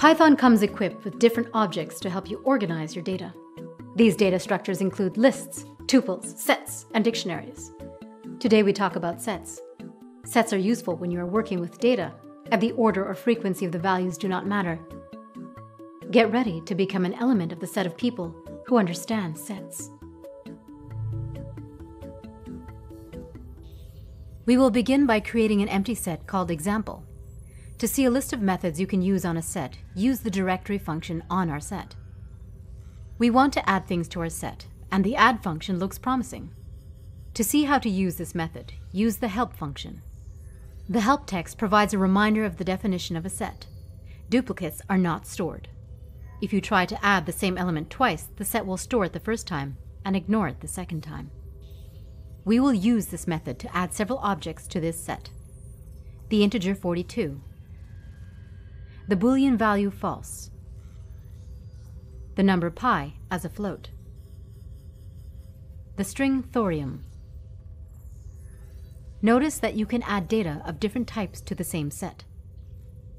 Python comes equipped with different objects to help you organize your data. These data structures include lists, tuples, sets, and dictionaries. Today we talk about sets. Sets are useful when you are working with data, and the order or frequency of the values do not matter. Get ready to become an element of the set of people who understand sets. We will begin by creating an empty set called example. To see a list of methods you can use on a set, use the directory function on our set. We want to add things to our set, and the add function looks promising. To see how to use this method, use the help function. The help text provides a reminder of the definition of a set. Duplicates are not stored. If you try to add the same element twice, the set will store it the first time and ignore it the second time. We will use this method to add several objects to this set. The integer 42. The Boolean value false. The number pi as a float. The string thorium. Notice that you can add data of different types to the same set.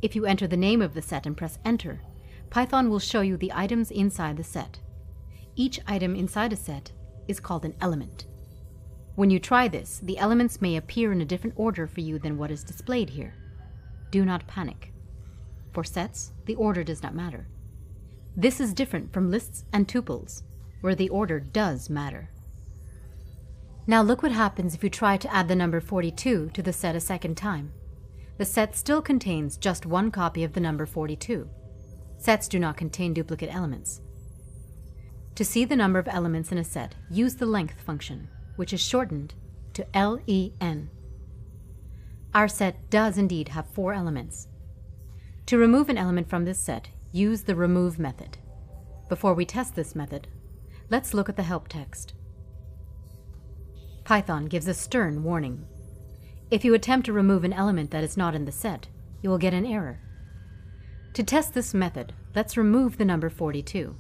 If you enter the name of the set and press enter, Python will show you the items inside the set. Each item inside a set is called an element. When you try this, the elements may appear in a different order for you than what is displayed here. Do not panic. For sets, the order does not matter. This is different from lists and tuples, where the order does matter. Now look what happens if you try to add the number 42 to the set a second time. The set still contains just one copy of the number 42. Sets do not contain duplicate elements. To see the number of elements in a set, use the length function, which is shortened to len. Our set does indeed have 4 elements. To remove an element from this set, use the remove method. Before we test this method, let's look at the help text. Python gives a stern warning. If you attempt to remove an element that is not in the set, you will get an error. To test this method, let's remove the number 42.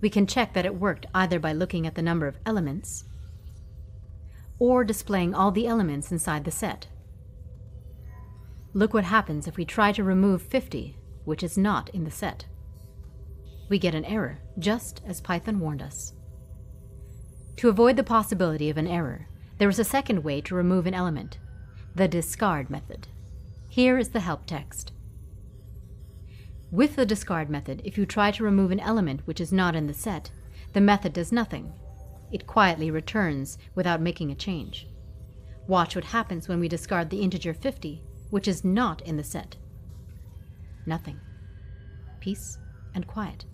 We can check that it worked either by looking at the number of elements or displaying all the elements inside the set. Look what happens if we try to remove 50, which is not in the set. We get an error, just as Python warned us. To avoid the possibility of an error, there is a second way to remove an element, the discard method. Here is the help text. With the discard method, if you try to remove an element which is not in the set, the method does nothing. It quietly returns without making a change. Watch what happens when we discard the integer 50, which is not in the set. Nothing. Peace and quiet.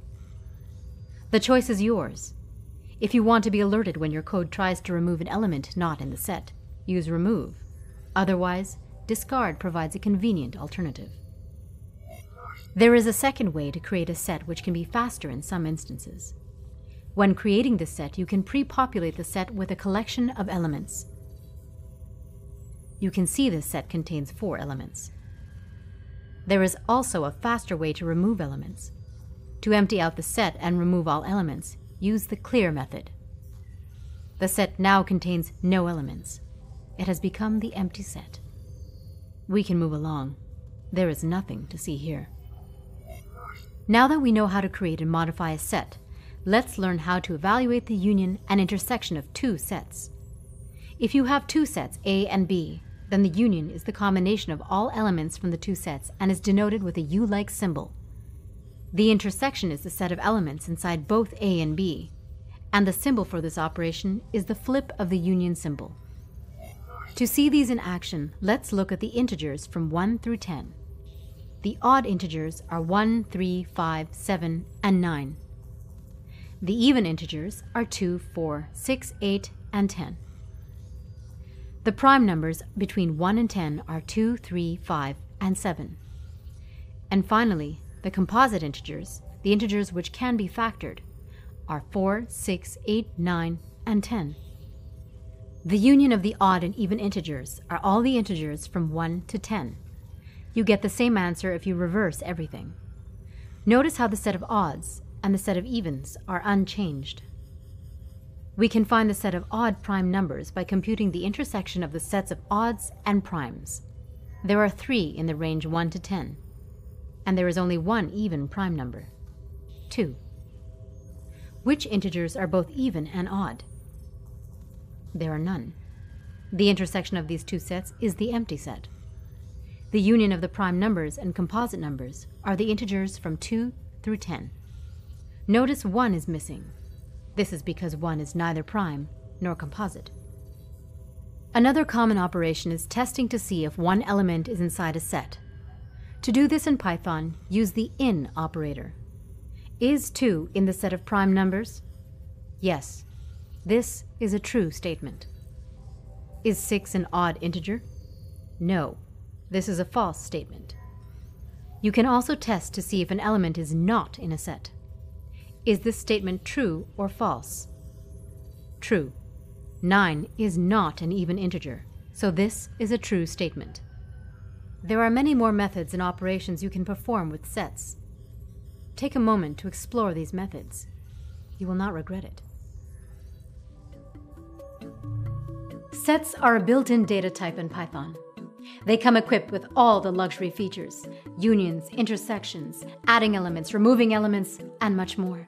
The choice is yours. If you want to be alerted when your code tries to remove an element not in the set, use remove. Otherwise, discard provides a convenient alternative. There is a second way to create a set which can be faster in some instances. When creating this set, you can pre-populate the set with a collection of elements. You can see this set contains 4 elements. There is also a faster way to remove elements. To empty out the set and remove all elements, use the clear method. The set now contains no elements. It has become the empty set. We can move along. There is nothing to see here. Now that we know how to create and modify a set, let's learn how to evaluate the union and intersection of 2 sets. If you have 2 sets, A and B, then the union is the combination of all elements from the 2 sets and is denoted with a U-like symbol. The intersection is the set of elements inside both A and B, and the symbol for this operation is the flip of the union symbol. To see these in action, let's look at the integers from 1 through 10. The odd integers are 1, 3, 5, 7, and 9. The even integers are 2, 4, 6, 8, and 10. The prime numbers between 1 and 10 are 2, 3, 5, and 7. And finally, the composite integers, the integers which can be factored, are 4, 6, 8, 9, and 10. The union of the odd and even integers are all the integers from 1 to 10. You get the same answer if you reverse everything. Notice how the set of odds and the set of evens are unchanged. We can find the set of odd prime numbers by computing the intersection of the sets of odds and primes. There are 3 in the range 1 to 10. and there is only one even prime number, 2. Which integers are both even and odd? There are none. The intersection of these two sets is the empty set. The union of the prime numbers and composite numbers are the integers from 2 through 10. Notice 1 is missing. This is because 1 is neither prime nor composite. Another common operation is testing to see if one element is inside a set. To do this in Python, use the in operator. Is 2 in the set of prime numbers? Yes. This is a true statement. Is 6 an odd integer? No. This is a false statement. You can also test to see if an element is not in a set. Is this statement true or false? True. 9 is not an even integer, so this is a true statement. There are many more methods and operations you can perform with sets. Take a moment to explore these methods. You will not regret it. Sets are a built-in data type in Python. They come equipped with all the luxury features: unions, intersections, adding elements, removing elements, and much more.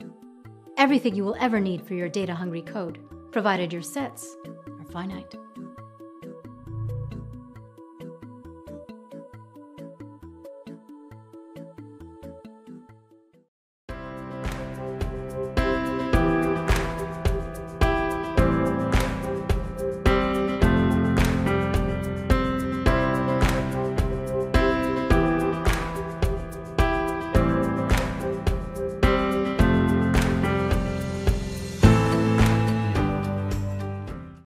Everything you will ever need for your data-hungry code, provided your sets are finite.